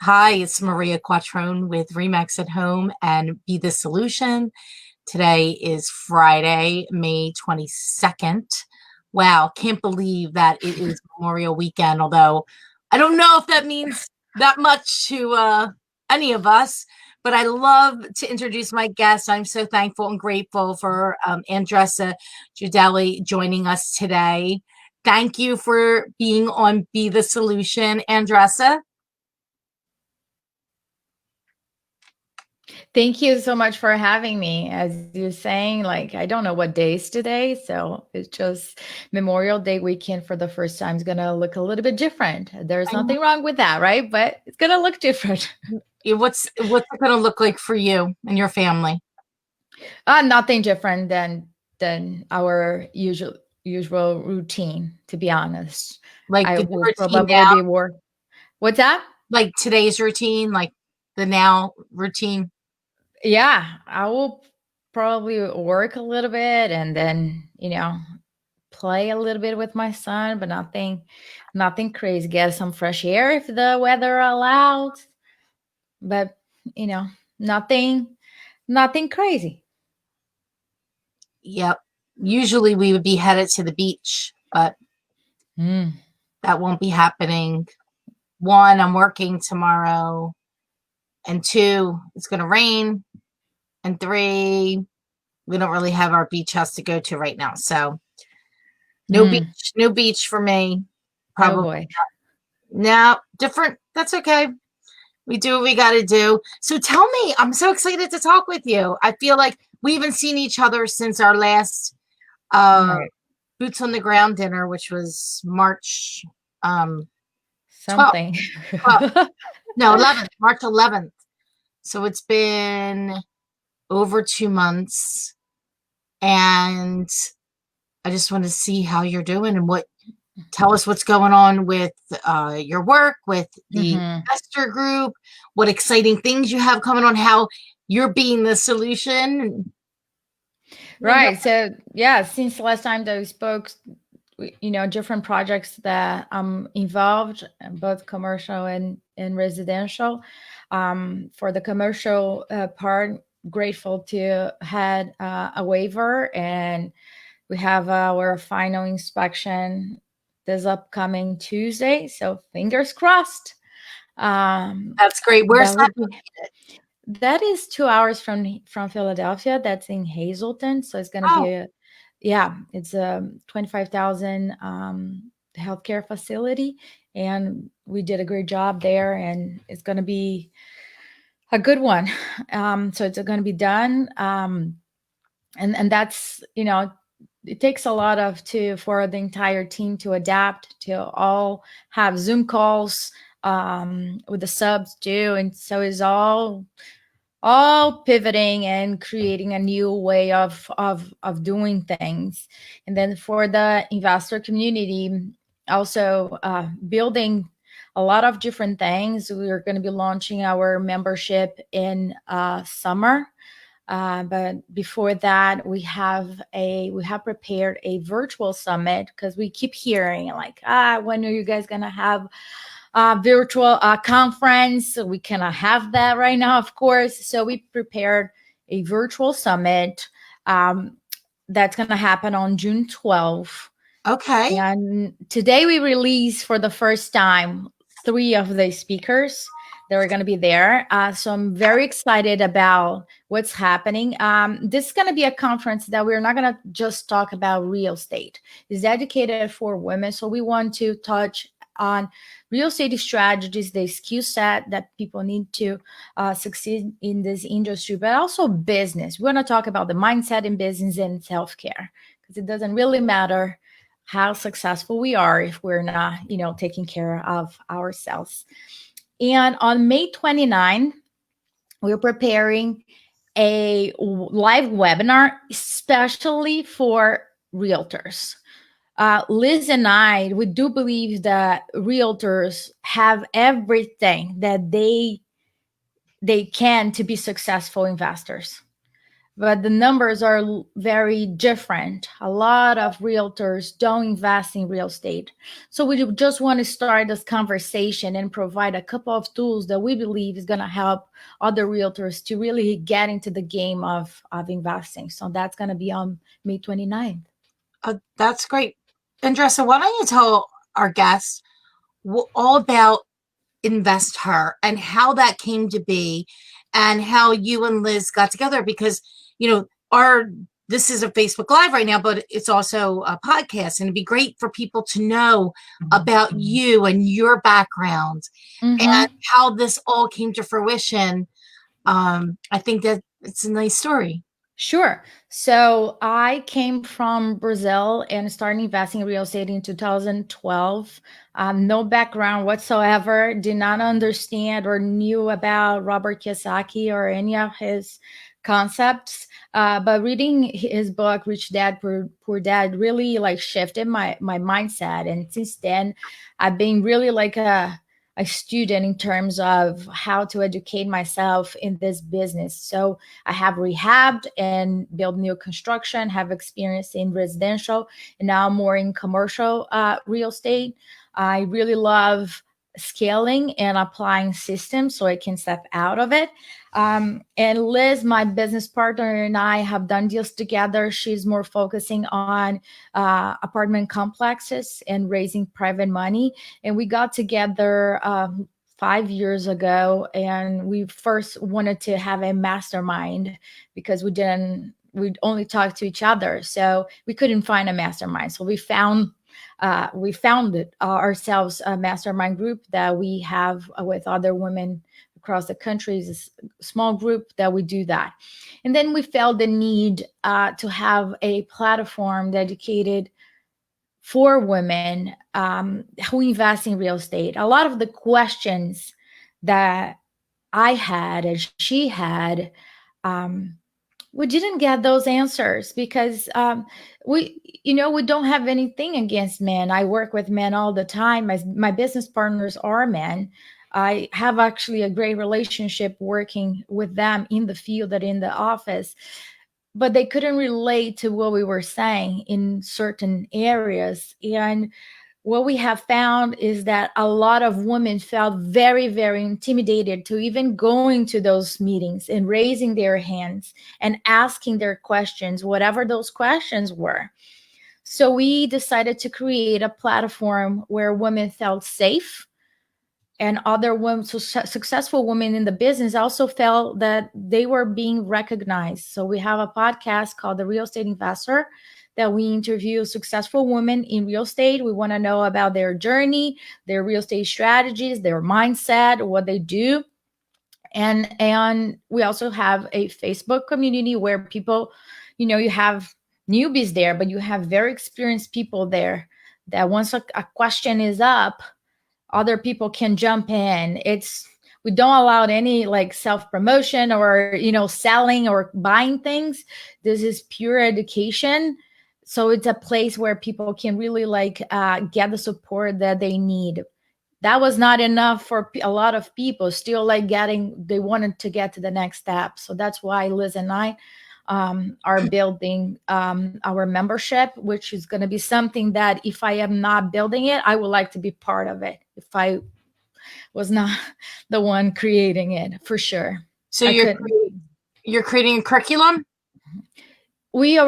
Hi, it's Maria Quattrone with Remax at Home and Be the Solution. Today is Friday, May 22nd. Wow, can't believe that it is Memorial Weekend, although I don't know if that means that much to any of us, but I love to introduce my guest. I'm so thankful and grateful for Andresa Guidelli joining us today. Thank you for being on Be the Solution, Andresa. Thank you so much for having me. As you're saying, like, I don't know what day is today, so it's just Memorial Day weekend for the first time is going to look a little bit different. There's nothing wrong with that, right? But it's going to look different. What's it going to look like for you and your family? Nothing different than our usual routine, to be honest. Like I the will routine probably now, be work. What's that? like today's routine, like the now routine. Yeah, I will probably work a little bit and then, play a little bit with my son, but nothing crazy. Get some fresh air if the weather allows, but you know, nothing nothing crazy. Yep. Usually we would be headed to the beach, but Mm. that won't be happening. One, I'm working tomorrow, and two, it's going to rain, and three, we don't really have our beach house to go to right now. So Mm. no beach for me. Oh Probably boy. no different. That's okay. We do what we got to do. So tell me, I'm so excited to talk with you. I feel like we haven't seen each other since our last Right. boots on the ground dinner, which was March 12th. Something. 12th. No, 11th, March 11th. So it's been over 2 months. And I just want to see how you're doing and tell us what's going on with your work, with the Hmm. investor group, what exciting things you have coming on, how you're being the solution. Right. So yeah, since the last time that we spoke, different projects that I'm involved, both commercial and residential. For the commercial part, grateful to had a waiver, and we have our final inspection this upcoming Tuesday. So fingers crossed. That's great. Where's That that would be located? that is 2 hours from Philadelphia. That's in Hazleton. So it's gonna be Oh, it's a 25,000 healthcare facility, and we did a great job there, and it's gonna be a good one. So it's gonna be done, and that's it takes a lot of to for the entire team to adapt to all have Zoom calls with the subs too, and so it's all pivoting and creating a new way of doing things. And then for the investor community, also building a lot of different things. We're going to be launching our membership in summer, but before that, we have prepared a virtual summit, because we keep hearing like, when are you guys gonna have virtual conference? So we cannot have that right now, of course. So we prepared a virtual summit that's gonna happen on June 12th. okay. And today we release for the first time three of the speakers that are going to be there. So I'm very excited about what's happening. This is going to be a conference that we're not going to just talk about real estate. It's dedicated for women. So we want to touch on real estate strategies, the skill set that people need to succeed in this industry, but also business. We want to talk about the mindset in business and self-care, because it doesn't really matter how successful we are if we're not, taking care of ourselves. And on May 29, we're preparing a live webinar, especially for realtors. Liz and I, we do believe that realtors have everything that they can to be successful investors. but the numbers are very different. A lot of realtors don't invest in real estate. So we just want to start this conversation and provide a couple of tools that we believe is going to help other realtors to really get into the game of investing. So that's going to be on May 29th. That's great. Andresa, why don't you tell our guests all about InvestHER and how that came to be and how you and Liz got together? Because, our this is a Facebook Live right now, but it's also a podcast, and it'd be great for people to know about you and your background and Mm-hmm. how this all came to fruition. I think that it's a nice story. Sure. So I came from Brazil and started investing in real estate in 2012. No background whatsoever, did not understand or knew about Robert Kiyosaki or any of his concepts. But reading his book, Rich Dad, Poor Dad, really like shifted my mindset. And since then, I've been really like a student in terms of how to educate myself in this business. So I have rehabbed and built new construction, have experience in residential, and now more in commercial real estate. I really love scaling and applying systems so I can step out of it. And Liz, my business partner, and I have done deals together. She's more focusing on apartment complexes and raising private money. And we got together 5 years ago, and we first wanted to have a mastermind because we'd only talk to each other, so we couldn't find a mastermind. So we founded ourselves a mastermind group that we have with other women across the country. It's a small group that we do that. And then we felt the need to have a platform dedicated for women who invest in real estate. A lot of the questions that I had and she had, um, we didn't get those answers because we don't have anything against men. I work with men all the time. My business partners are men. I have actually a great relationship working with them in the field and in the office, but they couldn't relate to what we were saying in certain areas. And what we have found is that a lot of women felt very, very intimidated to even going to those meetings and raising their hands and asking their questions, whatever those questions were. So we decided to create a platform where women felt safe, and other women, successful women in the business, also felt that they were being recognized. So we have a podcast called the Real Estate InvestHER that we interview successful women in real estate. We want to know about their journey, their real estate strategies, their mindset, what they do. And we also have a Facebook community where people, you have newbies there, but you have very experienced people there that once a question is up, other people can jump in. We don't allow any like self promotion or selling or buying things. This is pure education. So it's a place where people can really like get the support that they need. That was not enough for a lot of people. Still like they wanted to get to the next step. So that's why Liz and I are building our membership, which is going to be something that if I am not building it, I would like to be part of it. If I was not the one creating it, for sure. So I you're could. you're creating a curriculum. We're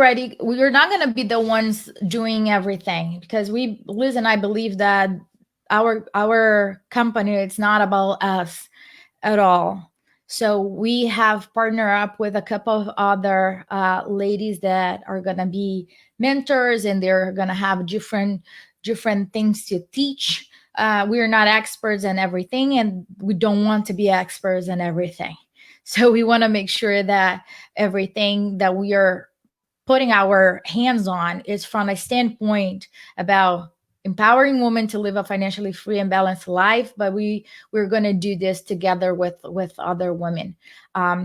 not going to be the ones doing everything because Liz and I believe that our company, it's not about us at all. So we have partnered up with a couple of other ladies that are going to be mentors, and they're going to have different things to teach. We are not experts in everything, and we don't want to be experts in everything. So we want to make sure that everything that we are putting our hands on is from a standpoint about empowering women to live a financially free and balanced life, but we're going to do this together with other women.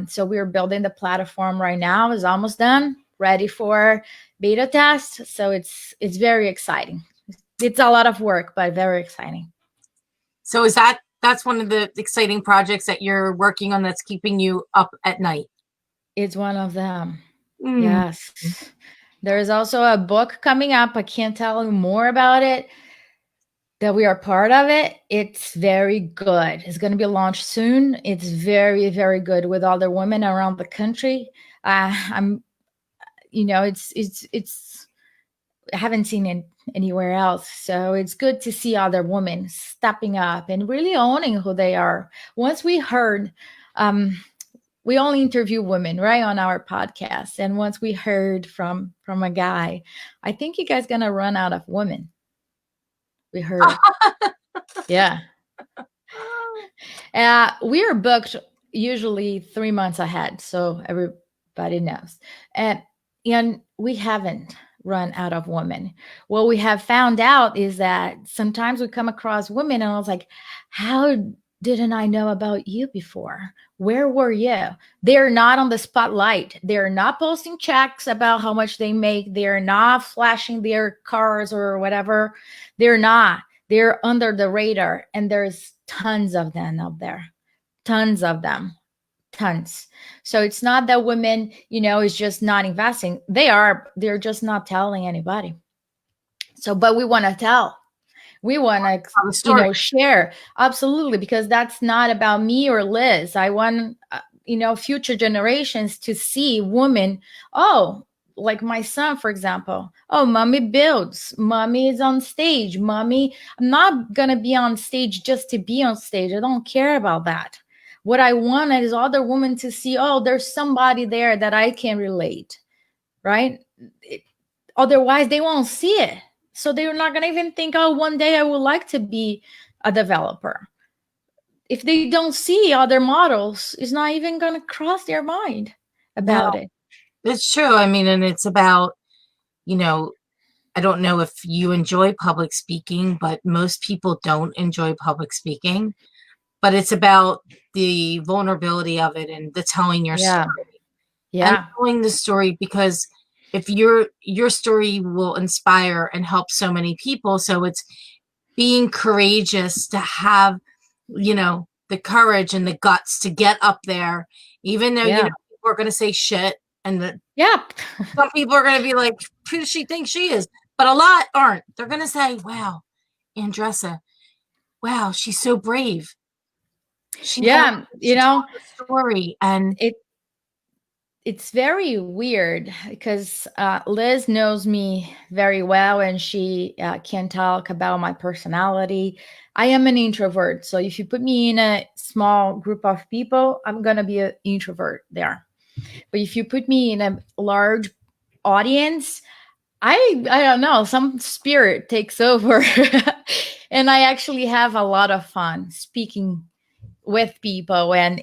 So we're building the platform right now. It's almost done, ready for beta test. So it's very exciting. It's a lot of work, but very exciting. So that's one of the exciting projects that you're working on that's keeping you up at night? It's one of them. Mm. Yes. There is also a book coming up. I can't tell you more about it, that we are part of it. It's very good. It's going to be launched soon. It's very, very good with other women around the country. I'm, it's. I haven't seen it anywhere else, so it's good to see other women stepping up and really owning who they are. Once we heard, um, we only interview women, right, on our podcast, and once we heard from a guy, I think you guys gonna run out of women. We heard, yeah. We are booked usually 3 months ahead, so everybody knows. And we haven't run out of women. What we have found out is that sometimes we come across women, and I was like, how didn't I know about you before? Where were you? They're not on the spotlight. They're not posting checks about how much they make. They're not flashing their cars or whatever. They're not. They're under the radar, and there's tons of them out there. Tons of them. Tons. So it's not that women, is just not investing. They're just not telling anybody. So, but we want to tell. We want to, Tell the story. share. Absolutely, because that's not about me or Liz. I want, future generations to see women. Oh, like my son, for example. Oh, mommy builds. Mommy is on stage. Mommy, I'm not going to be on stage just to be on stage. I don't care about that. What I want is other women to see, oh, there's somebody there that I can relate, right? Otherwise, they won't see it. So they're not going to even think, oh, one day I would like to be a developer. If they don't see other models, it's not even going to cross their mind No, about it. it's true. I mean, and it's about, I don't know if you enjoy public speaking, but most people don't enjoy public speaking. But it's about the vulnerability of it and the telling your Yeah. story and Yeah. telling the story, because if your story will inspire and help so many people. So it's being courageous to have, the courage and the guts to get up there, even though, Yeah. people are going to say shit, and Yeah. some people are going to be like, who does she think she is? But a lot aren't. They're going to say, wow, Andresa, wow, she's so brave. Yeah. She told the story, and It it's very weird because Liz knows me very well, and she can talk about my personality. I am an introvert. So if you put me in a small group of people, I'm going to be an introvert there. But if you put me in a large audience, I don't know, some spirit takes over. And I actually have a lot of fun speaking with people, and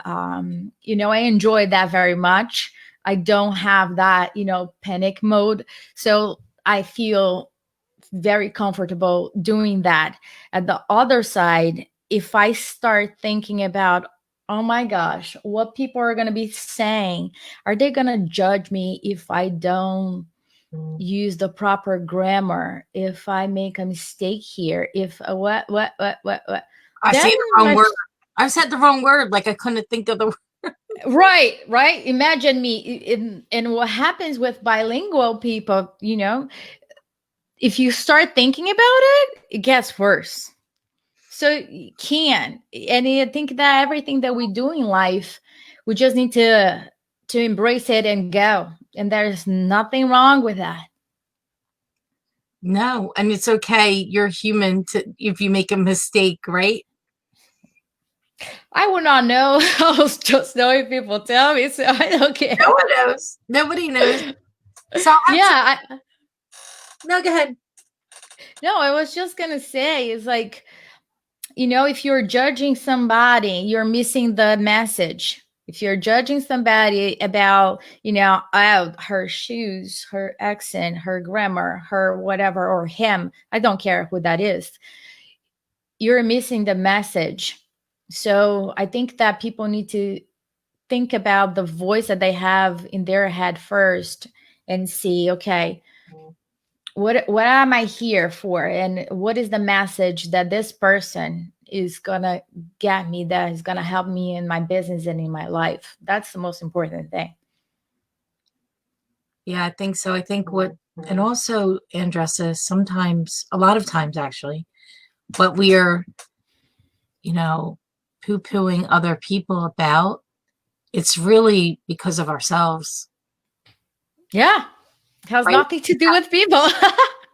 I enjoy that very much. I don't have that panic mode, so I feel very comfortable doing that. At the other side, if I start thinking about, oh my gosh, what people are going to be saying, are they going to judge me if I don't use the proper grammar, if I make a mistake here, if what, I say then the wrong my word. I said the wrong word. Like I couldn't think of the word. right. Imagine me and what happens with bilingual people, if you start thinking about it, it gets worse. So you can. And I think that everything that we do in life, we just need to embrace it and go. And there's nothing wrong with that. No, and it's okay. You're human if you make a mistake, right? I would not know. I was just knowing people tell me, so I don't care. No one knows. Nobody knows. So Yeah, no, go ahead. no, I was just gonna say, it's like, if you're judging somebody, you're missing the message. If you're judging somebody about, oh, her shoes, her accent, her grammar, her whatever, or him, I don't care who that is, you're missing the message. So I think that people need to think about the voice that they have in their head first and see, okay, what am I here for, and what is the message that this person is gonna get me, that is gonna help me in my business and in my life. That's the most important thing. Yeah, I think so. I think and also, Andressa, sometimes, a lot of times actually, what we are, you know, poo-pooing other people about, it's really because of ourselves, Yeah, it has right? nothing to do with people.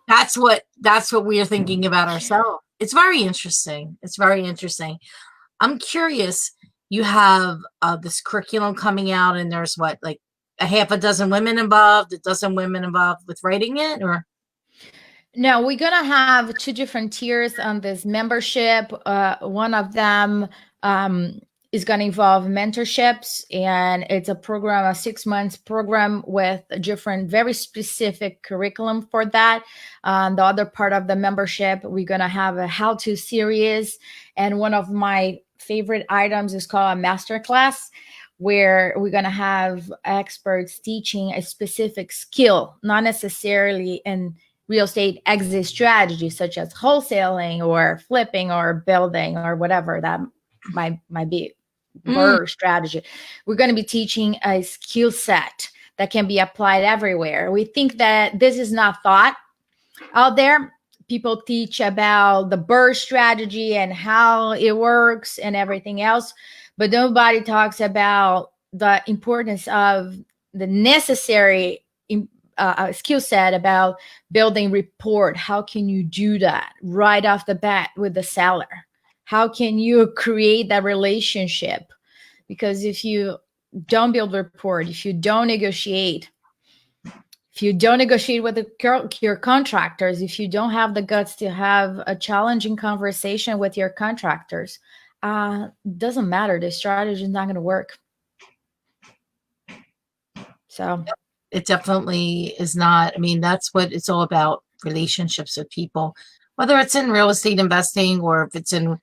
That's what we are thinking about ourselves. It's very interesting. It's very interesting. I'm curious. You have this curriculum coming out, and there's what, like a half a dozen women involved, a dozen women involved with writing it, or No, we're gonna have two different tiers on this membership. One of them is gonna involve mentorships, and it's a program, a 6 months program with a different, very specific curriculum for that. The other part of the membership, we're gonna have a how-to series, and one of my favorite items is called a masterclass, where we're going to have experts teaching a specific skill, not necessarily in real estate exit strategies such as wholesaling or flipping or building or whatever that might be mm, BRRRR strategy. We're going to be teaching a skill set that can be applied everywhere. We think that this is not thought out there. People teach about the BRRRR strategy and how it works and everything else, but nobody talks about the importance of the necessary skill set about building rapport. How can you do that right off the bat with the seller? How can you create that relationship? Because if you don't build rapport, if you don't negotiate, if you don't negotiate with your contractors, if you don't have the guts to have a challenging conversation with your contractors, doesn't matter. The strategy is not going to work. So it definitely is not. I mean, that's what it's all about, relationships with people, whether it's in real estate investing or if it's in,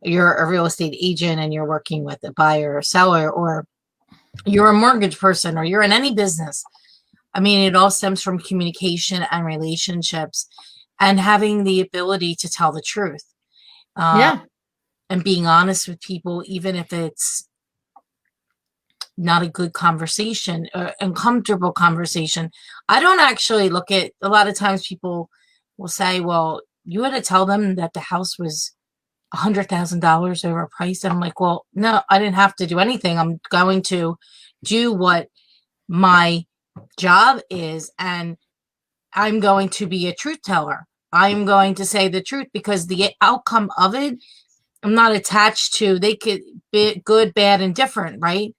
you're a real estate agent and you're working with a buyer or seller, or you're a mortgage person, or you're in any business. I mean, it all stems from communication and relationships and having the ability to tell the truth, uh, yeah, and being honest with people, even if it's not a good conversation, uncomfortable conversation. I don't actually look at, a lot of times people will say, well, you had to tell them that the house was $100,000 overpriced. And I'm like, well, no, I didn't have to do anything. I'm going to do what my job is, and I'm going to be a truth teller. I'm going to say the truth because the outcome of it, I'm not attached to. They could be good, bad, and different, right?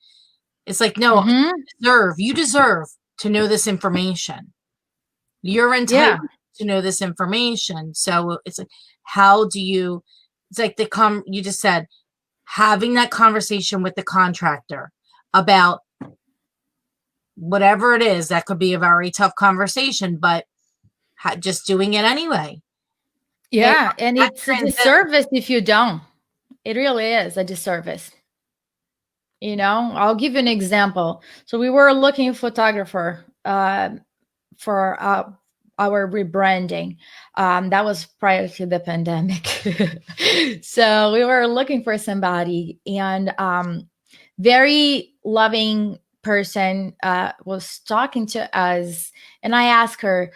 It's like, no, mm-hmm. you deserve to know this information. You're entitled Yeah, to know this information. So it's like, how do you, it's like you just said, having that conversation with the contractor about whatever it is. That could be a very tough conversation, but just doing it anyway. And yeah, and that it's a transit, disservice if you don't. It really is a disservice. I'll give you an example. So we were looking photographer for our rebranding. That was prior to the pandemic. So we were looking for somebody, and very loving person was talking to us, and I asked her,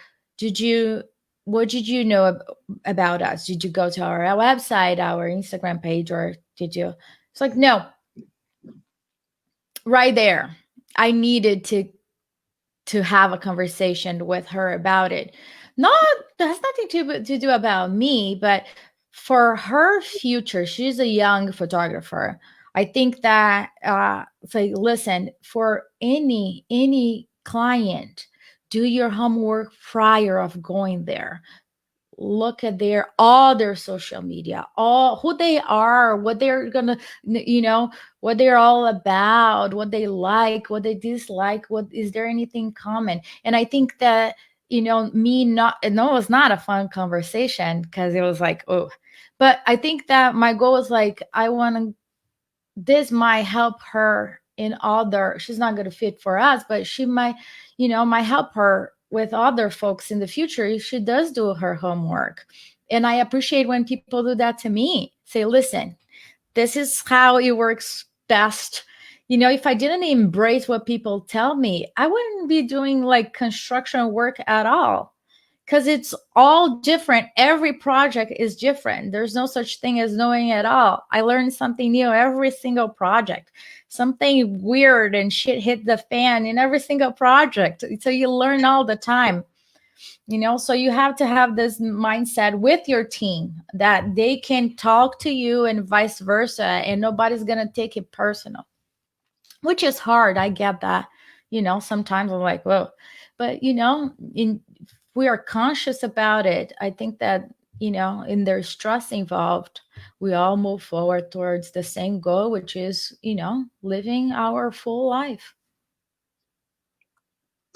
what did you know about us? Did you go to our website, our Instagram page, or did you? It's like, no, right there. I needed to have a conversation with her about it. Not That's nothing to do about me, but for her future, she's a young photographer. I think that it's like, listen, for any client, do your homework prior of going there. Look at their social media, all who they are, what they're gonna, what they're all about, what they like, what they dislike, what is there anything common. And I think that, me not, no, it was not a fun conversation because it was like, oh, but I think that my goal was like, I want to, this might help her in other, she's not going to fit for us, but she might, might help her with other folks in the future if she does do her homework. And I appreciate when people do that to me. Say, listen, this is how it works best. if I didn't embrace what people tell me, I wouldn't be doing like construction work at all, because it's all different. Every project is different. There's no such thing as knowing at all. I learned something new every single project. Something weird and shit hit the fan in every single project. So you learn all the time. So you have to have this mindset with your team that they can talk to you and vice versa, and nobody's going to take it personal, which is hard. I get that. Sometimes I'm like, whoa. But, we are conscious about it. I think that, in there's stress involved, we all move forward towards the same goal, which is, living our full life.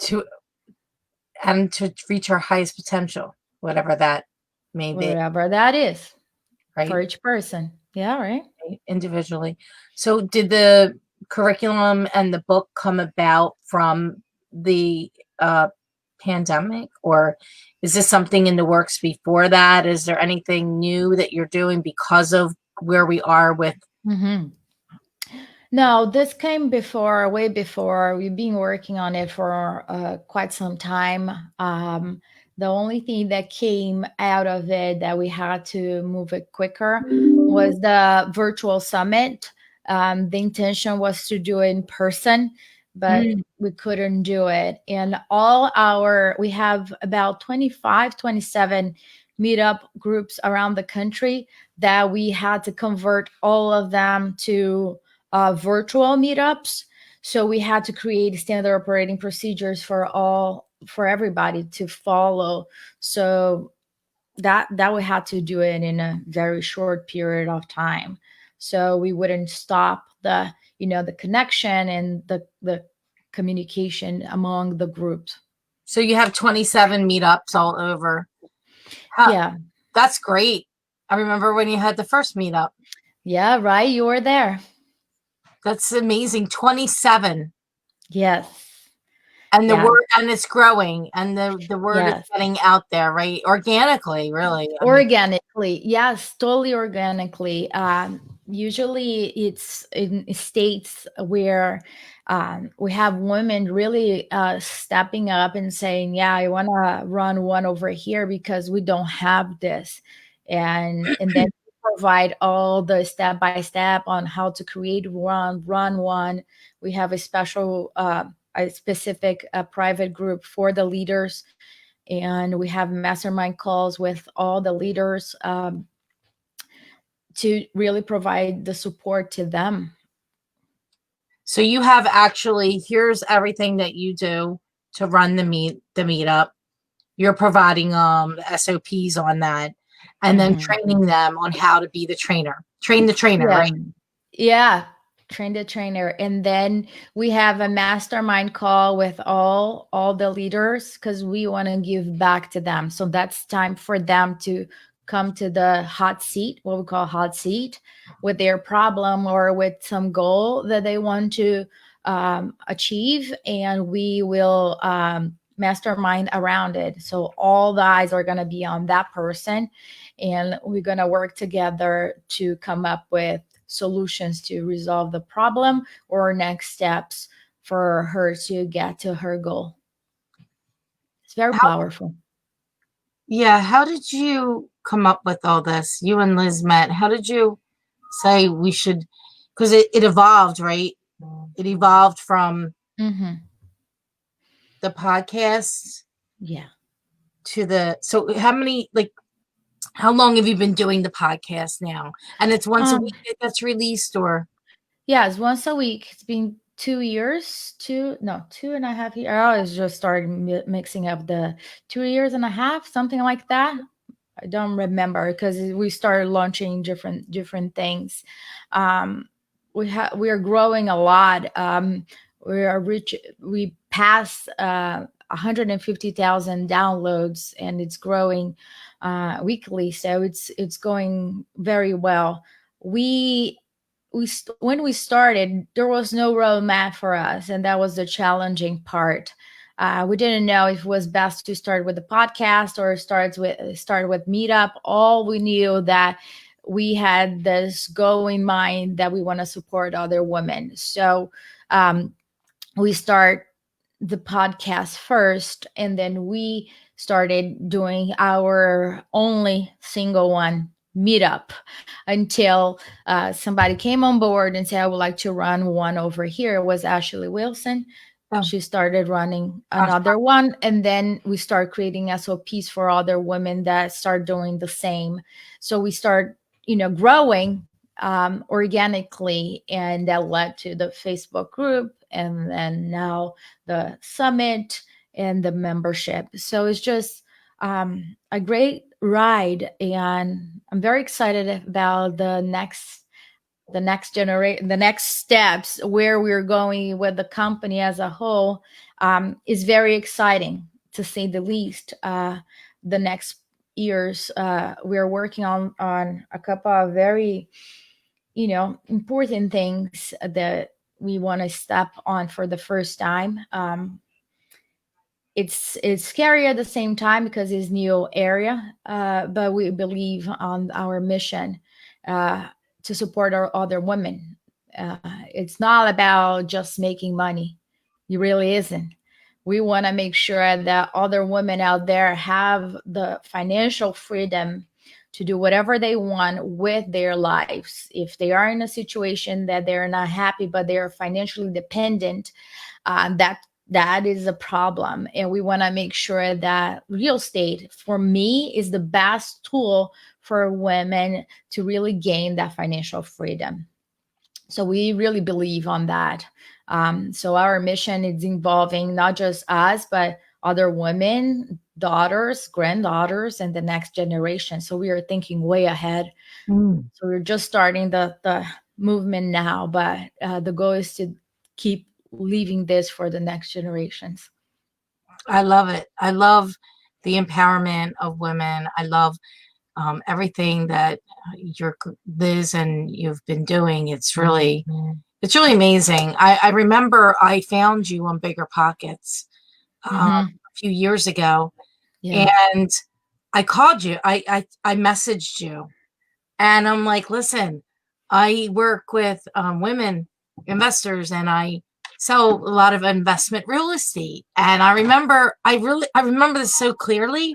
To and to reach our highest potential, whatever that may be, Whatever that is for right? each person. Yeah, right. Individually. So did the curriculum and the book come about from the pandemic, or is this something in the works before that? Is there anything new that you're doing because of where we are with? Mm-hmm. No, this came before, way before. We've been working on it for quite some time. The only thing that came out of it that we had to move it quicker was the virtual summit. The intention was to do it in person, but Mm. we couldn't do it. And we have about 25, 27 meetup groups around the country that we had to convert all of them to virtual meetups. So we had to create standard operating procedures for everybody to follow. So that we had to do it in a very short period of time. So we wouldn't stop the connection and the communication among the groups. So you have 27 meetups all over. How, Yeah. that's great. I remember when you had the first meetup. Yeah, right. You were there. That's amazing. 27. Yes. And the Yeah. word, and it's growing, and the word is Yes. getting out there, right? Organically, really. I mean, Organically, yes, totally organically. Usually it's in states where we have women really stepping up and saying, yeah, I want to run one over here because we don't have this. And then provide all the step by step on how to create one, run one. We have a specific private group for the leaders, and we have mastermind calls with all the leaders to really provide the support to them. so you have actually, here's everything that you do to run the meetup. You're providing the SOPs on that, and then Mm-hmm. training them on how to be the trainer. Train the trainer, Yeah. right? Yeah. Train the trainer. And then we have a mastermind call with all the leaders because we want to give back to them. So that's time for them to come to the hot seat, what we call hot seat, with their problem or with some goal that they want to achieve. And we will mastermind around it. So all the eyes are going to be on that person. And we're going to work together to come up with solutions to resolve the problem or next steps for her to get to her goal. It's very How, powerful. yeah, how did you come up with all this? You and Liz met. How did you say we should, because it evolved, right? It evolved from Mm-hmm. the podcast Yeah. to so how many, like, how long have you been doing the podcast now? And it's once a Um, week it gets released, or? yeah, it's once a week. It's been 2 years, 2.5 years. I always just started mixing up the 2 years and a half, something like that. I don't remember because we started launching different things. Um, we are growing a lot. We are rich. We pass 150,000 downloads, and it's growing weekly. So it's going very well. We when we started, there was no roadmap for us, and that was the challenging part. We didn't know if it was best to start with the podcast or start with meetup. All we knew that we had this goal in mind that we want to support other women. So we start the podcast first, and then we started doing our only single one meetup until somebody came on board and said, I would like to run one over here. It was Ashley Wilson. Oh, She started running gosh. another one, and then we start creating SOPs for other women that start doing the same. So we start, growing organically, and that led to the Facebook group, and then now the summit and the membership. So it's just a great ride, and I'm very excited about the next generation, the next steps, where we're going with the company as a whole. Is very exciting, to say the least. The next years, we're working on a couple of very important things that we want to step on for the first time. It's scary at the same time because it's new area, but we believe on our mission to support our other women. It's not about just making money. It really isn't. We want to make sure that other women out there have the financial freedom to do whatever they want with their lives. If they are in a situation that they're not happy, but they're financially dependent, that is a problem. And we want to make sure that real estate, for me, is the best tool for women to really gain that financial freedom. So we really believe on that. So our mission is involving not just us, but other women, daughters, granddaughters, and the next generation. So we are thinking way ahead. Mm. So we're just starting the movement now, but the goal is to keep leaving this for the next generations. I love it. I love the empowerment of women. I love everything that Liz and you've been doing. It's really amazing. I remember I found you on Bigger Pockets a few years ago, Yeah. and I called you. I messaged you, and I'm like, listen, I work with women investors, and I sell a lot of investment real estate. And I remember this so clearly.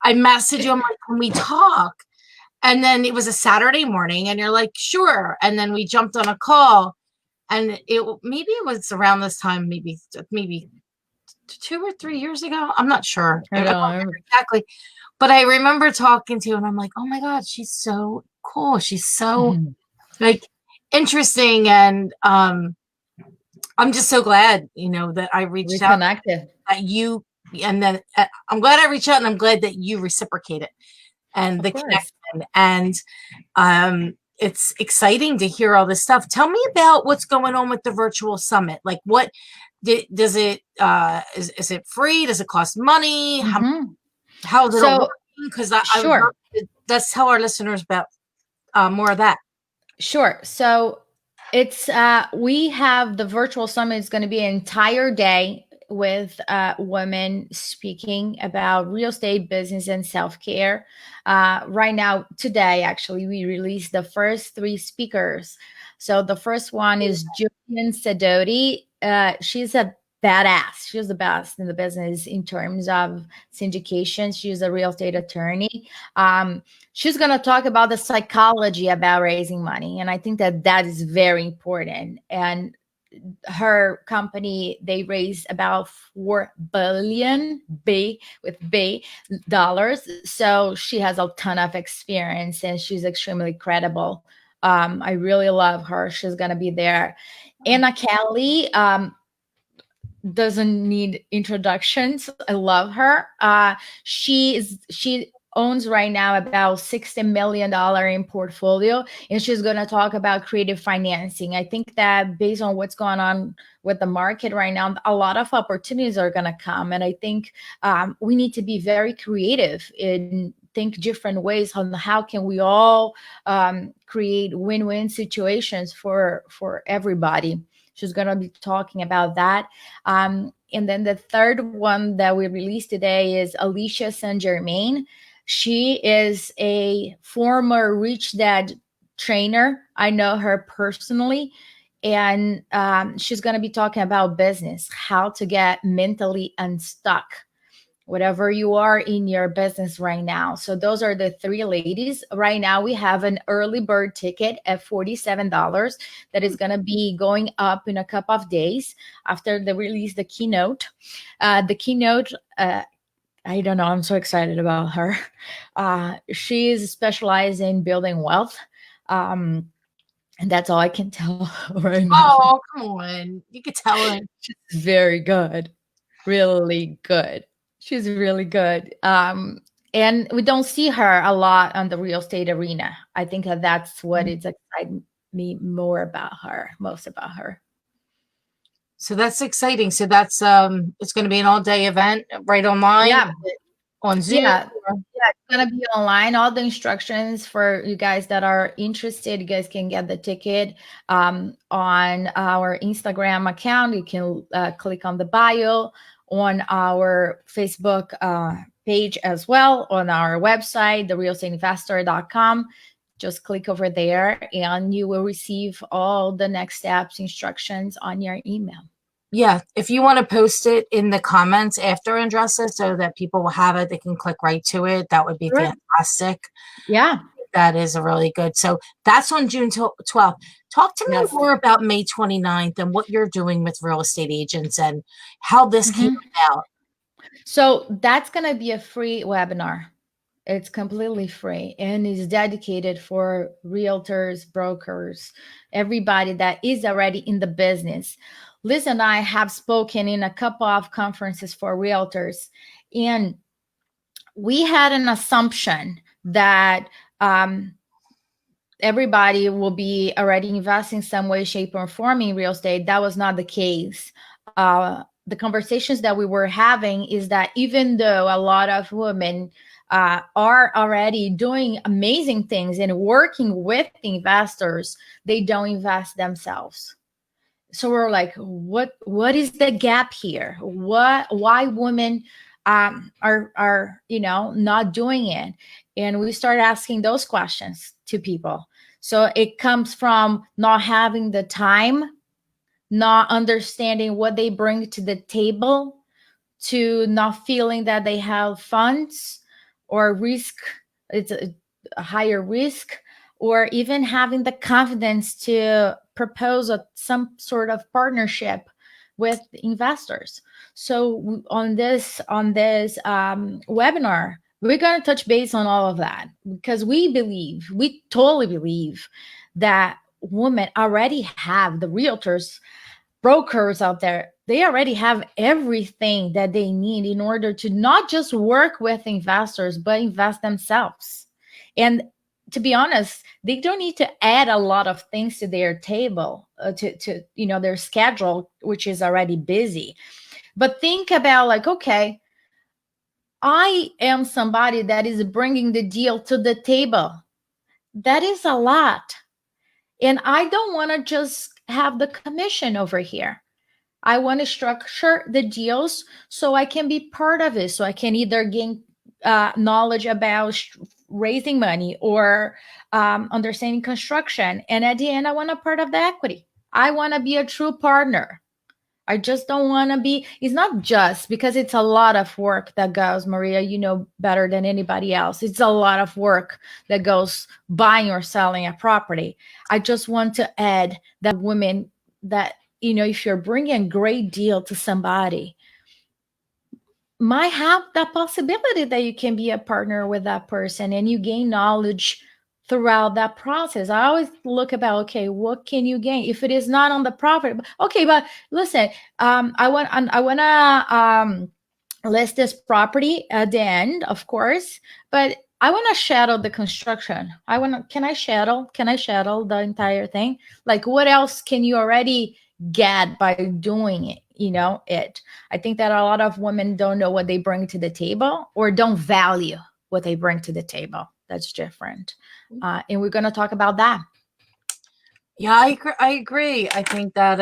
I messaged you. I'm like, can we talk? And then it was a Saturday morning, and you're like, sure. And then we jumped on a call, and maybe it was around this time, maybe 2 or 3 years ago. I'm not sure. I I don't know. remember exactly, but I remember talking to you, and I'm like, oh my God, she's so cool. She's so like interesting, and I'm just so glad, that I reached out, Reconnected. that you, and then I'm glad I reached out, and I'm glad that you reciprocated and Of the course. connection. And it's exciting to hear all this stuff. Tell me about what's going on with the virtual summit. Like, what does it is it free? Does it cost money? How is it all So, working? Because I would love sure. to, let's tell our listeners about more of that. Sure. So it's we have the virtual summit is going to be an entire day with women speaking about real estate, business, and self-care. Right now, today, actually, we released the first three speakers. So the first one is Julian Sedoti. She's a badass. She's the best in the business in terms of syndication. She's a real estate attorney. She's going to talk about the psychology about raising money, and I think that is very important. And her company, they raised about 4 billion dollars. So she has a ton of experience, and she's extremely credible. I really love her. She's going to be there. Anna Kelly doesn't need introductions. I love her. She owns right now about $60 million in portfolio, and she's going to talk about creative financing. I think that based on what's going on with the market right now, a lot of opportunities are going to come. And I think we need to be very creative and think different ways on how can we all create win-win situations for everybody. She's going to be talking about that. And then the third one that we released today is Alicia Saint Germain. She is a former Rich Dad trainer. I know her personally. And she's going to be talking about business, how to get mentally unstuck, whatever you are in your business right now. So those are the three ladies. Right now we have an early bird ticket at $47 that is going to be going up in a couple of days after they release the keynote. The keynote, I don't know, I'm so excited about her. She is specialized in building wealth. And that's all I can tell right now. Oh, come on. You could tell her. She's very good, really good. She's really good. And we don't see her a lot on the real estate arena. I think that's what it's exciting me more about her, most about her. So that's exciting. So that's it's going to be an all-day event right online. Yeah. On Zoom. Yeah, it's gonna be online. All the instructions for you guys that are interested, you guys can get the ticket on our Instagram account. You can click on the bio on our Facebook page as well, on our website, therealestateinvestor.com. Just click over there and you will receive all the next steps, instructions on your email. Yeah, if you want to post it in the comments after, Andresa, so that people will have it, they can click right to it. That would be fantastic. Yeah. That is a really good. So that's on June 12th. Talk to me more about May 29th and what you're doing with real estate agents and how this came about. So that's going to be a free webinar. It's completely free and is dedicated for realtors, brokers, everybody that is already in the business. Liz and I have spoken in a couple of conferences for realtors, and we had an assumption that everybody will be already investing some way, shape, or form in real estate. That was not the case. The conversations that we were having is that even though a lot of women are already doing amazing things and working with investors, they don't invest themselves. So we're like, what is the gap here? Why women are not doing it? And we start asking those questions to people. So it comes from not having the time, not understanding what they bring to the table, to not feeling that they have funds or risk. It's a higher risk, or even having the confidence to propose some sort of partnership with investors. So on this webinar, we're going to touch base on all of that, because we totally believe that women already have, the realtors, brokers out there, they already have everything that they need in order to not just work with investors, but invest themselves. And to be honest, they don't need to add a lot of things to their table, to their schedule, which is already busy. But think about, like, okay, I am somebody that is bringing the deal to the table. That is a lot. And I don't want to just have the commission over here. I want to structure the deals so I can be part of it. So I can either gain knowledge about raising money or understanding construction. And at the end, I want a part of the equity. I want to be a true partner. I just don't want to be, it's not just because it's a lot of work that goes, Maria, you know better than anybody else. It's a lot of work that goes buying or selling a property. I just want to add that women that, if you're bringing a great deal to somebody, might have that possibility that you can be a partner with that person and you gain knowledge throughout that process. I always look about, okay, what can you gain if it is not on the profit? Okay, but listen, I want to list this property at the end, of course, but I want to shadow the construction. Can I shadow the entire thing? Like, what else can you already get by doing it? I think that a lot of women don't know what they bring to the table, or don't value what they bring to the table. That's different. And we're going to talk about that. Yeah, I agree. I think that,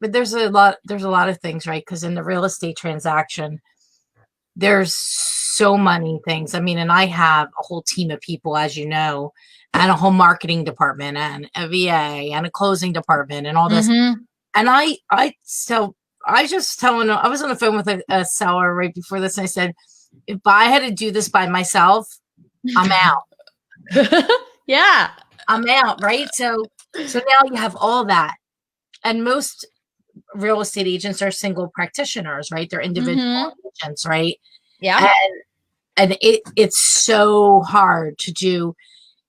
but there's a lot of things, right? Because in the real estate transaction, there's so many things. I mean, and I have a whole team of people, as you know, and a whole marketing department and a VA and a closing department and all this. Mm-hmm. And so I just telling, I was on the phone with a seller right before this. And I said, if I had to do this by myself, I'm out. Yeah. I'm out. Right. So now you have all that. And most real estate agents are single practitioners, right? They're individual Mm-hmm. agents, right? Yeah. And it's so hard to do.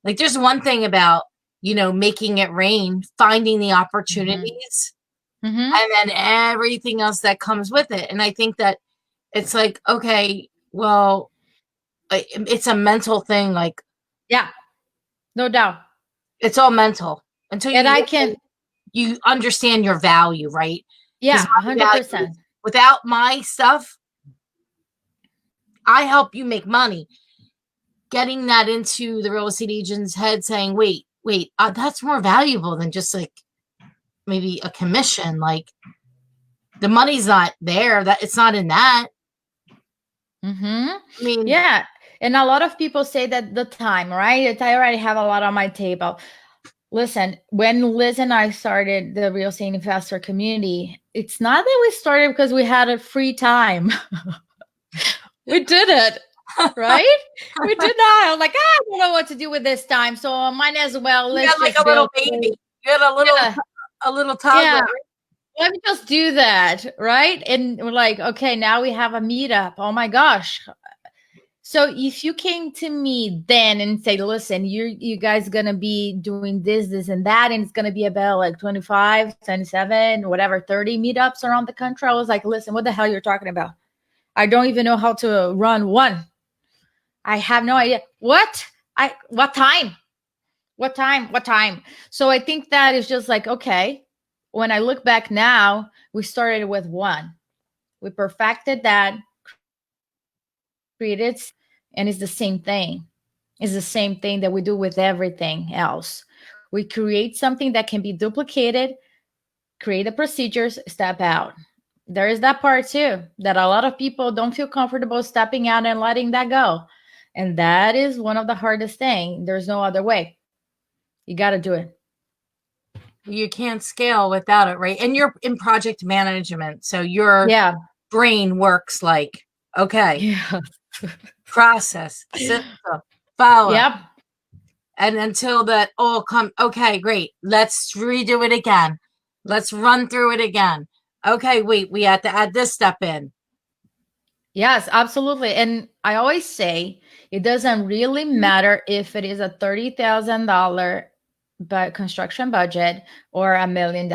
Like, there's one thing about, making it rain, finding the Mm-hmm. opportunities, Mm-hmm. and then everything else that comes with it. And I think that it's like, okay, well, it's a mental thing. Like, Yeah. No doubt. it's all mental until And I can, you understand your value, right? Because yeah, my value, 100%. without my stuff, I help you make money. Getting that into the real estate agent's head, saying, wait, that's more valuable than just like maybe a commission. Like, the money's not there, that it's not in that. Mm-hmm. I mean, Yeah. And a lot of people say that the time, right? I already have a lot on my table. Listen, when Liz and I started the real estate investor community, it's not that we started because we had a free time. We did it, right? We did not. I was like, I don't know what to do with this time, so I might as well you let's had like just a little build. baby, you had Yeah, a little yeah. toddler. Let me just do that, right? And we're like, okay, now we have a meetup. Oh my gosh. So if you came to me then and say, listen, you guys gonna be doing this, and that, and it's gonna be about like 25, 27, whatever, 30 meetups around the country, I was like, listen, what the hell you're talking about? I don't even know how to run one. I have no idea. What time? What time? What time? So I think that is just like, okay, when I look back now, we started with one. We perfected that, created, and it's the same thing. It's the same thing that we do with everything else. We create something that can be duplicated, create the procedures, step out. There is that part too, that a lot of people don't feel comfortable stepping out and letting that go. And that is one of the hardest things. There's no other way. You got to do it. You can't scale without it, right? And you're in project management, so your Yeah. brain works like, okay, Yeah. process, system, follow. Yep. And until that all come, okay, great, let's redo it again. Let's run through it again. Okay, wait, we have to add this step in. Yes, absolutely. And I always say it doesn't really matter if it is a $30,000 construction budget or $1 million.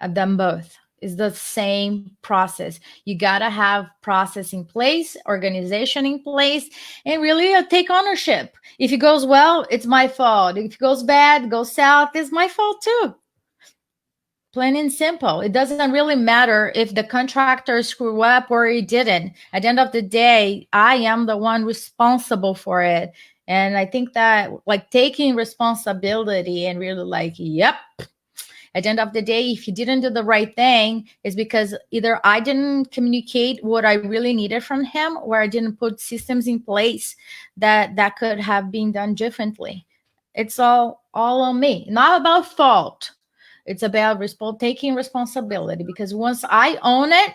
I've done both. It's the same process. You got to have process in place, organization in place, and really take ownership. If it goes well, it's my fault. If it goes bad, goes south, it's my fault too. Plain and simple. It doesn't really matter if the contractor screwed up or he didn't. At the end of the day, I am the one responsible for it. And I think that like taking responsibility and really like, yep, at the end of the day, if you didn't do the right thing, it's because either I didn't communicate what I really needed from him, or I didn't put systems in place that could have been done differently. It's all on me. Not about fault. It's about taking responsibility, because once I own it,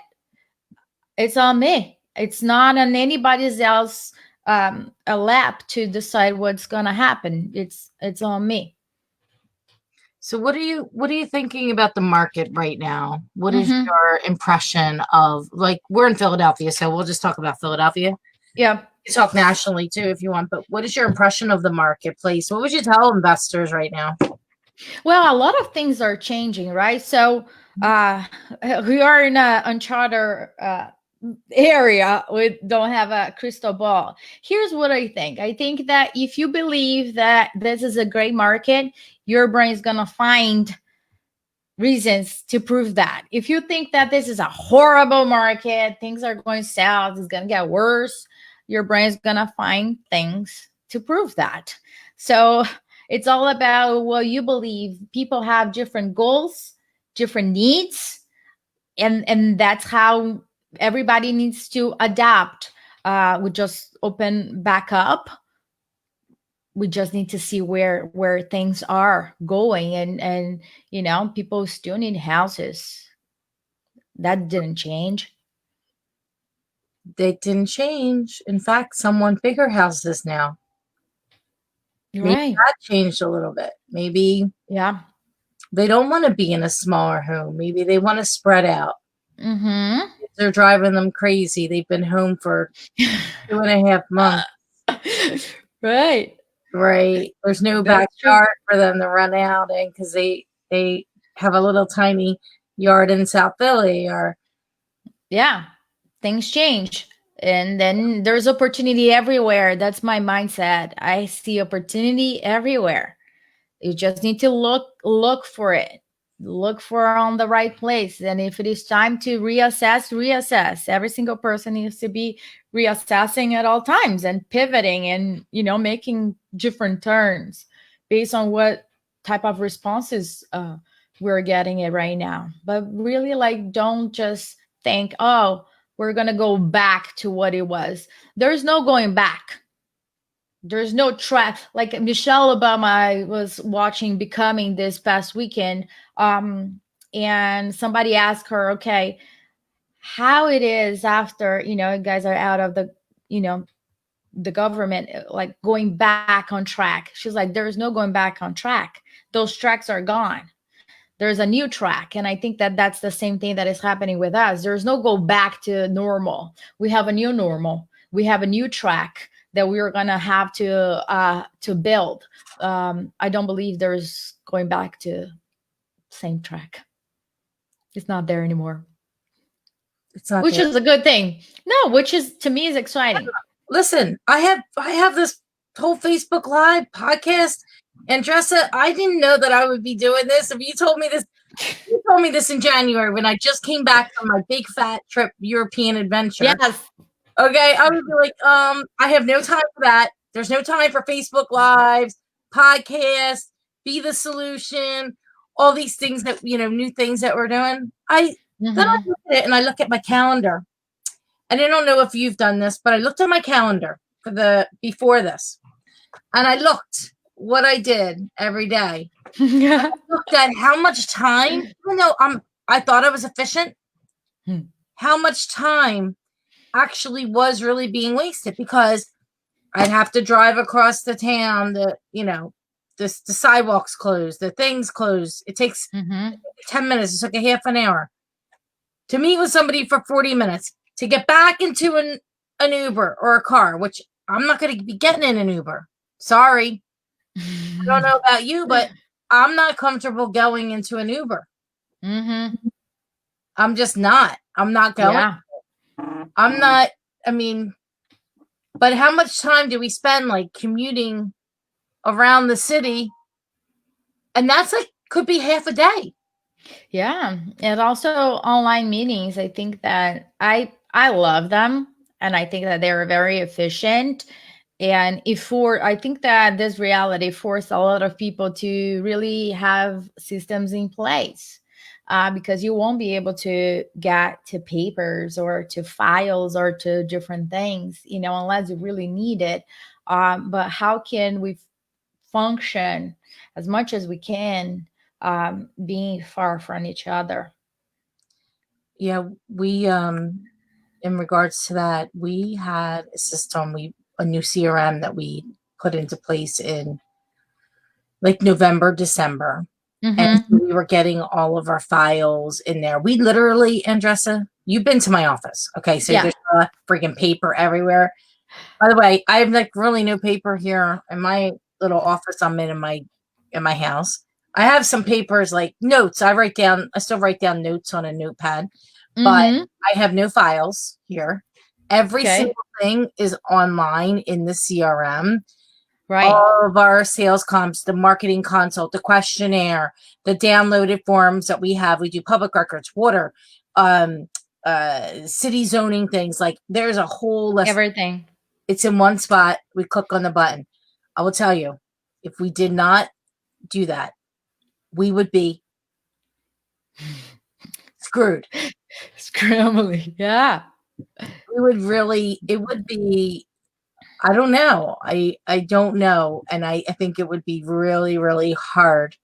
it's on me. It's not on anybody else a lap to decide what's gonna happen. It's on me. So what are you thinking about the market right now? What is Mm-hmm. your impression of, like, we're in Philadelphia, so we'll just talk about Philadelphia. Yeah. You talk nationally too if you want, but what is your impression of the marketplace? What would you tell investors right now? Well, a lot of things are changing, right? So uh, we are in a uncharted area. We don't have a crystal ball. Here's what I think. I think that if you believe that this is a great market, your brain is going to find reasons to prove that. If you think that this is a horrible market, things are going south, it's going to get worse, your brain is going to find things to prove that. So it's all about what you believe. People have different goals, different needs, and that's how everybody needs to adapt We just open back up. We just need to see where things are going, and people still need houses. That didn't change. They didn't change. In fact, some want bigger houses now. Maybe Right. that changed a little bit. Maybe Yeah. they don't want to be in a smaller home. Maybe they want to spread out. Mm-hmm. They're driving them crazy. They've been home for 2.5 months. Right. Right. There's no That's true. backyard for them to run out in because they have a little tiny yard in South Philly or Yeah. Things change. And then there's opportunity everywhere. That's my mindset. I see opportunity everywhere. You just need to look for it. Look for on the right place. And if it is time to reassess. Every single person needs to be reassessing at all times and pivoting and making different turns based on what type of responses we're getting it right now. But really, like, don't just think, oh, we're gonna go back to what it was. There's no going back. There's no track. Like Michelle Obama, I was watching Becoming this past weekend, and somebody asked her, okay, how it is after you guys are out of you know the government, like going back on track. She's like, there's no going back on track. Those tracks are gone. There's a new track, and I think that that's the same thing that is happening with us. There's no go back to normal. We have a new normal. We have a new track that we are going to have to build. I don't believe there's going back to same track. It's not there anymore, it's not which there. is a good thing. No, which is, to me, is exciting. Listen, I have this whole Facebook Live podcast. Andresa, I didn't know that I would be doing this. If you told me this in January when I just came back from my big fat trip European adventure. Yes. Okay, I would be like, I have no time for that. There's no time for Facebook Lives, podcasts, be the solution, all these things that new things that we're doing. Then I Mm-hmm. look at it and I look at my calendar. And I don't know if you've done this, but I looked at my calendar for the before this, and I looked what I did every day. Yeah. Looked at how much time, even though I thought I was efficient, how much time actually was really being wasted because I'd have to drive across the town. The sidewalks closed, the things closed. It takes Mm-hmm. 10 minutes. It took a half an hour to meet with somebody for 40 minutes to get back into an Uber or a car, which I'm not going to be getting in an Uber. Sorry. I don't know about you, but I'm not comfortable going into an Uber. Mm-hmm. I'm just not. I'm not going. Yeah. I'm not. I mean, but how much time do we spend like commuting around the city? And that's like could be half a day. Yeah, and also online meetings. I think that I love them, and I think that they're very efficient. And I think that this reality forced a lot of people to really have systems in place, because you won't be able to get to papers or to files or to different things, unless you really need it. But how can we function as much as we can, being far from each other? Yeah, we in regards to that, we had a system, a new CRM that we put into place in like November, December. And Mm-hmm. so we were getting all of our files in there. We literally, Andresa, you've been to my office. Okay, so Yeah. there's freaking paper everywhere. By the way, I have like really no paper here in my little office I'm in my house. I have some papers like notes. I still write down notes on a notepad, but Mm-hmm. I have no files here. Every Okay. single thing is online in the CRM. Right. All of our sales comps, the marketing consult, the questionnaire, the downloaded forms that we have. We do public records, water, um, city zoning things. Like there's a whole list. Everything. It's in one spot. We click on the button. I will tell you, if we did not do that, we would be screwed. Scrambling. Yeah. we would really, it would be, I don't know. I don't know. And I think it would be really, really hard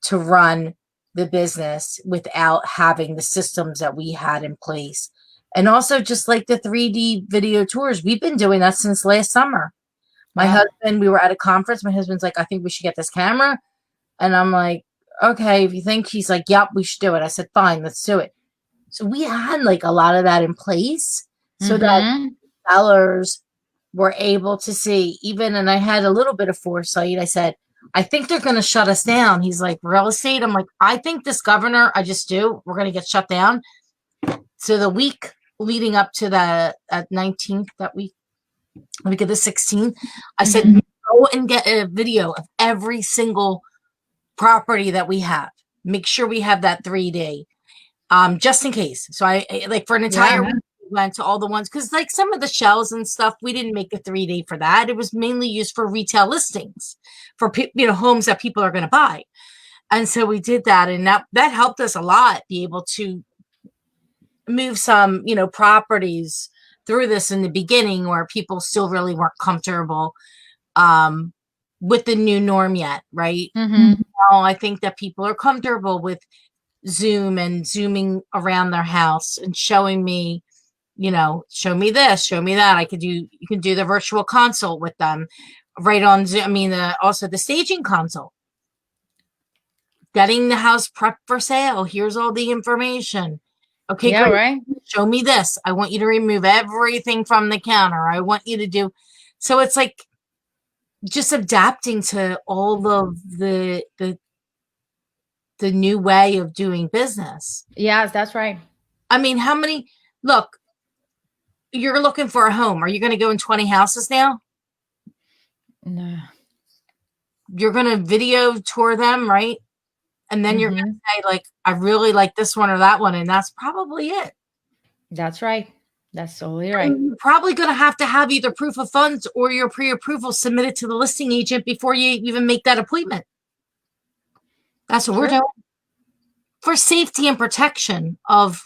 to run the business without having the systems that we had in place. And also just like the 3D video tours, we've been doing that since last summer. My Yeah. husband, we were at a conference. My husband's like, I think we should get this camera. And I'm like, okay, if you think, he's like, yep, we should do it. I said, fine, let's do it. So we had like a lot of that in place so that Mm-hmm. sellers were able to see even, and I had a little bit of foresight. I said, I think they're going to shut us down. He's like, real estate. I'm like, I think this governor, I just do, we're going to get shut down. So the week leading up to the 19th, that week of the 16th, I said, Mm-hmm. go and get a video of every single property that we have. Make sure we have that 3D, just in case. So I like for an entire Yeah. week, we went to all the ones, because like some of the shells and stuff, we didn't make a 3D for that. It was mainly used for retail listings, for homes that people are going to buy. And so we did that, and that helped us a lot be able to move some properties through this in the beginning where people still really weren't comfortable um, with the new norm yet, right? Mm-hmm. Now I think that people are comfortable with Zoom and zooming around their house and showing me, show me this, show me that. You can do the virtual consult with them right on Zoom. I mean, also the staging consult, getting the house prepped for sale. Here's all the information. Okay, Yeah, great. right. Show me this. I want you to remove everything from the counter. I want you to do. So it's like just adapting to all of the new way of doing business. Yes, that's right. I mean, look, you're looking for a home. Are you going to go in 20 houses now? No. You're going to video tour them, right? And then you're going Mm-hmm. to say, like, I really like this one or that one. And that's probably it. That's right. That's totally right. And you're probably going to have either proof of funds or your pre-approval submitted to the listing agent before you even make that appointment. That's what we're True. doing for safety and protection of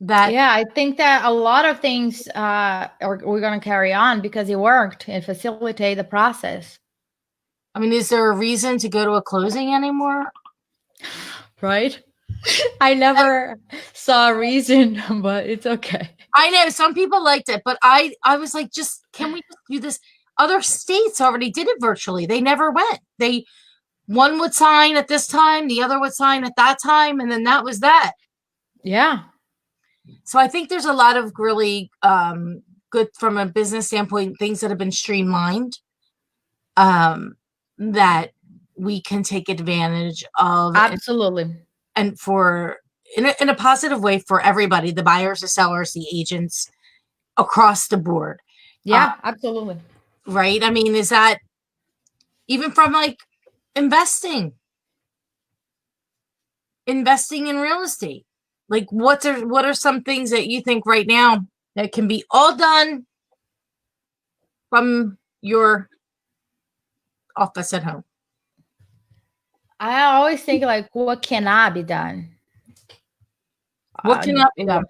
that. Yeah, I think that a lot of things we're going to carry on because it worked and facilitate the process. I mean, is there a reason to go to a closing anymore? Right? I never saw a reason, but it's okay. I know some people liked it, but I was like, can we just do this? Other states already did it virtually. They never went. One would sign at this time, the other would sign at that time, and then that was that. Yeah. So I think there's a lot of really good, from a business standpoint, things that have been streamlined that we can take advantage of. Absolutely. And for in a positive way for everybody, the buyers, the sellers, the agents, across the board. Yeah, absolutely. Right? I mean, is that even from like investing in real estate? Like what are some things that you think right now that can be all done from your office at home? I always think like, what cannot be done? What cannot be done?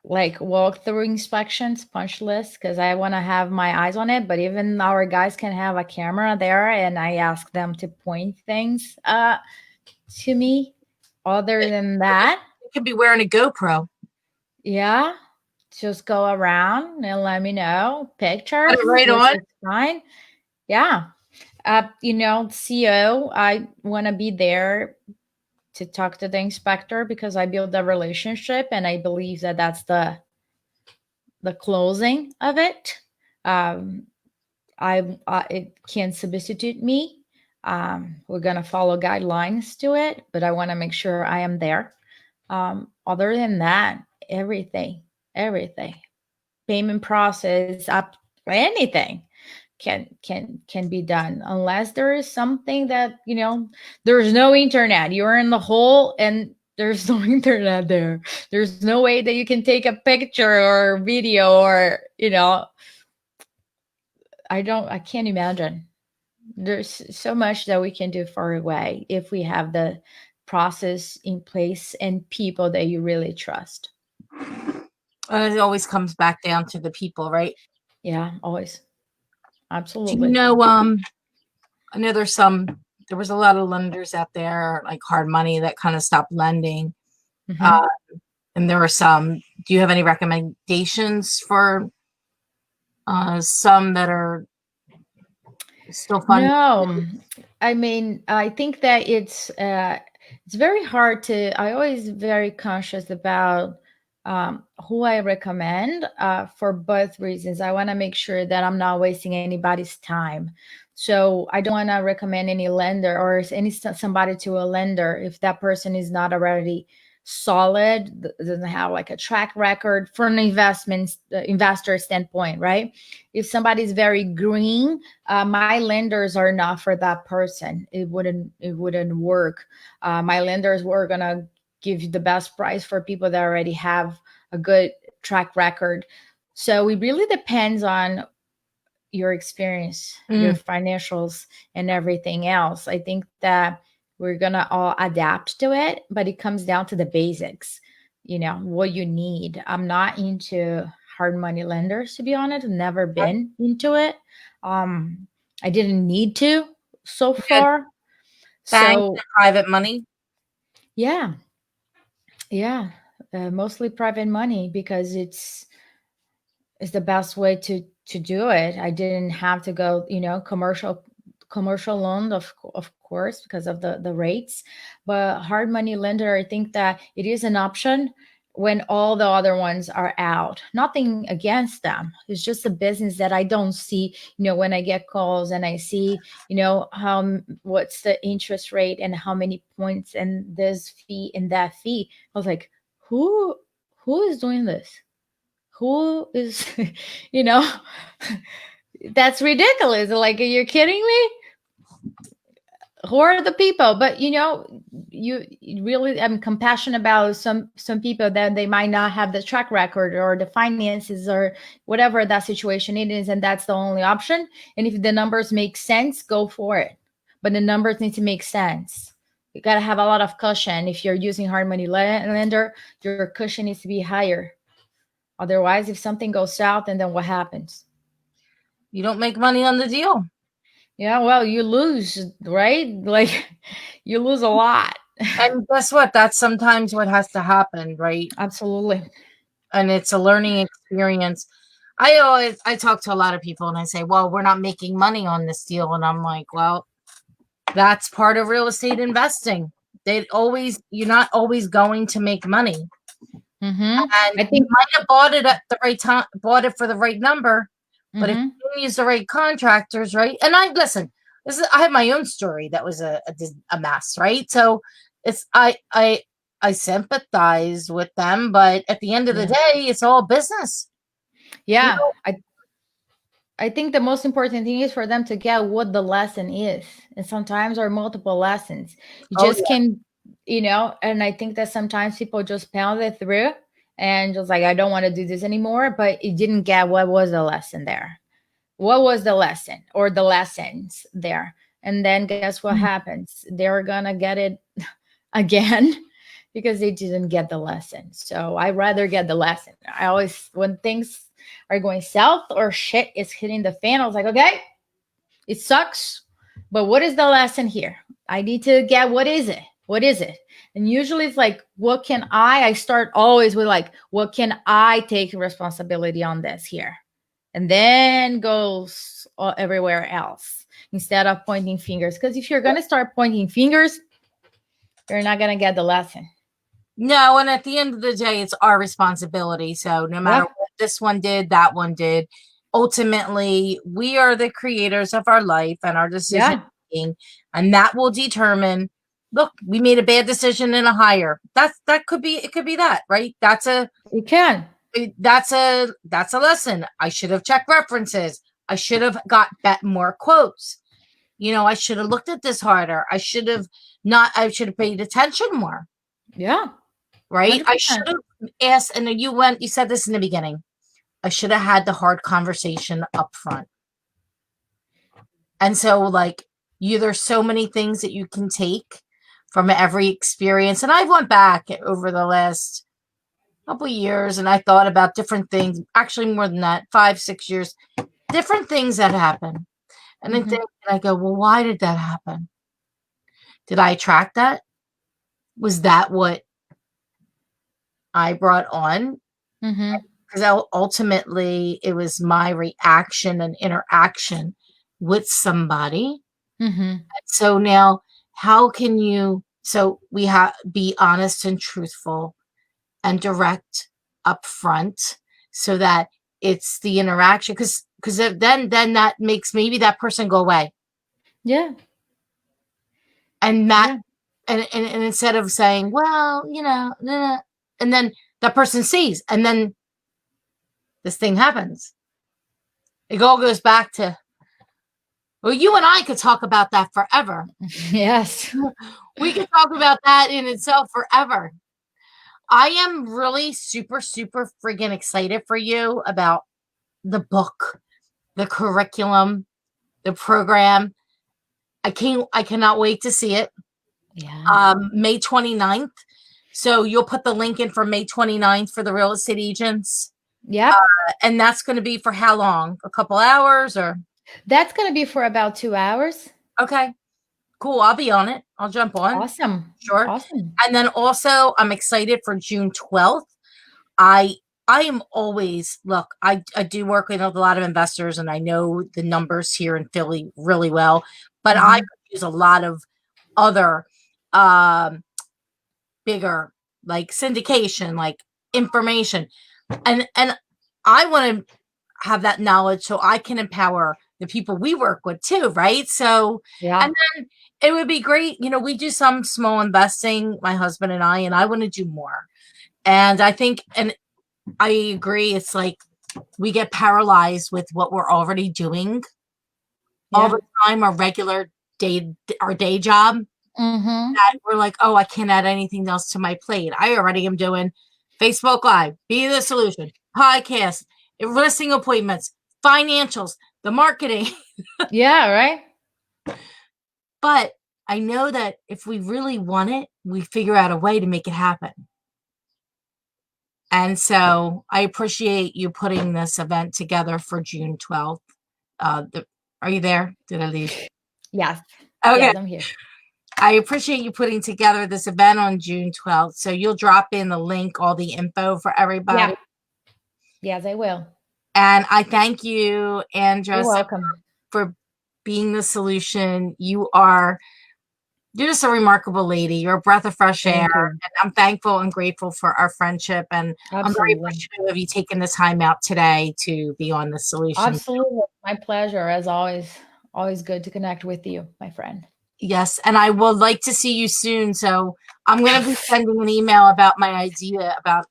Like walkthrough inspections, punch list, because I want to have my eyes on it. But even our guys can have a camera there, and I ask them to point things to me. Other than that, You could be wearing a GoPro. yeah, just go around and let me know pictures. Got it right which on. is fine. Yeah. CO, I want to be there to talk to the inspector because I build a relationship and I believe that that's the closing of it. It can't substitute me. We're gonna follow guidelines to it, but I want to make sure I am there. Other than that, everything, payment process, up anything can be done unless there is something that there's no internet, you're in the hole and there's no internet there, there's no way that you can take a picture or video or I can't imagine. There's so much that we can do far away if we have the process in place and people that you really trust. It always comes back down to the people, right? Yeah, always. Do you Absolutely. know, I know there was a lot of lenders out there, like hard money, that kind of stopped lending. Hmm. Uh, and there were some, do you have any recommendations for some that are still funding? No, I mean, I think that it's very hard to. I always very conscious about who I recommend for both reasons. I want to make sure that I'm not wasting anybody's time. So I don't want to recommend any lender or somebody to a lender if that person is not already solid, doesn't have like a track record for an investor standpoint, right? If somebody's very green, my lenders are not for that person. It wouldn't work. My lenders were gonna give you the best price for people that already have a good track record. So it really depends on your experience, your Mm, financials, and everything else. I think that we're gonna all adapt to it, but it comes down to the basics. What you need. I'm not into hard money lenders, to be honest. Never been into it. Um, I didn't need to so good. far. Banks So and private money. yeah, yeah, mostly private money because it's the best way to do it. I didn't have to go, commercial loan, of course, because of the rates. But hard money lender, I think that it is an option when all the other ones are out. Nothing against them. It's just a business that I don't see, when I get calls and I see, how what's the interest rate and how many points and this fee and that fee. I was like, who is doing this? Who is you know that's ridiculous. Like, are you kidding me? Who are the people? But you really, I'm compassionate about some people that they might not have the track record or the finances or whatever that situation it is, and that's the only option. And if the numbers make sense, go for it. But the numbers need to make sense. You got to have a lot of cushion. If you're using hard money lender, your cushion needs to be higher. Otherwise, if something goes south, and then what happens? You don't make money on the deal. Yeah, well, you lose, right? Like, you lose a lot. And guess what? That's sometimes what has to happen, right? Absolutely. And it's a learning experience. I talk to a lot of people and I say, well, we're not making money on this deal. And I'm like, well, that's part of real estate investing. You're not always going to make money. And I you think. might have bought it at the right time, bought it for the right number, but if Hmm. you don't use the right contractors, right? And I listen, I have my own story that was a mess, right? So it's I sympathize with them, but at the end of the Yeah. day, it's all business. You Yeah. know? I think the most important thing is for them to get what the lesson is. And sometimes are multiple lessons. You Oh just yeah. can, and I think that sometimes people just pound it through and just like, I don't want to do this anymore, but it didn't get what was the lesson there. What was the lesson or the lessons there? And then guess what happens? They're gonna get it again because they didn't get the lesson. So I rather get the lesson. I always, when things are going south or shit is hitting the fan, I was like, okay, it sucks, but what is the lesson here? I need to get, what is it? What is it? And usually it's like, what can I start always with like, what can I take responsibility on this here? And then goes everywhere else instead of pointing fingers. Because if you're going to start pointing fingers, you're not going to get the lesson. No, and at the end of the day, it's our responsibility. So no matter Yeah. what this one did, that one did, ultimately, we are the creators of our life and our decision Yeah. making, and that will determine. Look, we made a bad decision in a hire. That could be it. Could be that, right? You can. That's a lesson. I should have checked references. I should have got more quotes. I should have looked at this harder. I should have not. I should have paid attention more. Yeah. Right? I should 100%. have asked, and you said this in the beginning. I should have had the hard conversation up front. And so, like, there's so many things that you can take from every experience. And I've went back over the last couple years, and I thought about different things, actually more than that, 5, 6 years, different things that happen. And I think, and I go, well, why did that happen? Did I attract that? Was that what I brought on? Mm-hmm. Because ultimately it was my reaction and interaction with somebody. Mm-hmm. So now, how can you? So we have be honest and truthful and direct up front, so that it's the interaction. Because then that makes maybe that person go away, Yeah. and that Yeah. and instead of saying, well, and then that person sees, and then this thing happens. It all goes back to, well, you and I could talk about that forever. Yes. We could talk about that in itself forever. I am really super, super friggin' excited for you about the book, the curriculum, the program. I cannot wait to see it. Yeah. May 29th. So you'll put the link in for May 29th for the real estate agents. Yep. And that's going to be for how long? A couple hours or? That's going to be for about 2 hours. Okay, cool. I'll be on it. I'll jump on. Awesome. Sure. Awesome. And then also I'm excited for June 12th. I I am always, look, I do work with a lot of investors and I know the numbers here in Philly really well, but I Mm-hmm. could use a lot of other um bigger, like syndication, like information. And I want to have that knowledge so I can empower the people we work with too, right? So, Yeah. and then it would be great. We do some small investing, my husband and I want to do more. And I think, and I agree, it's like we get paralyzed with what we're already doing all Yeah. the time, our day job, Mm-hmm. that we're like, oh, I can't add anything else to my plate. I already am doing Facebook Live, Be the Solution, podcast, listing appointments, financials, the marketing. Yeah. Right. But I know that if we really want it, we figure out a way to make it happen. And so I appreciate you putting this event together for June 12th. Are you there? Did I leave? Yes. Okay. Yes, I'm here. I appreciate you putting together this event on June 12th. So you'll drop in the link, all the info for everybody. Yeah. Yes, I will. And I thank you, You're Andresa, welcome. for being the solution. You're just a remarkable lady. You're a breath of fresh air. Thank you. And I'm thankful and grateful for our friendship. And I'm very Absolutely. appreciative of you taking the time out today to be on the solution. Absolutely. My pleasure, as always. Always good to connect with you, my friend. Yes. And I would like to see you soon. So I'm going to be sending an email about my idea about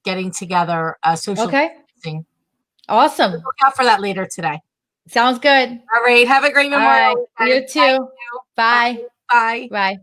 getting together a social Okay. distancing. Awesome. Look out for that later today. Sounds good. All right. Have a great All Memorial right. weekend. You Thank too. you. Bye. Bye. Bye.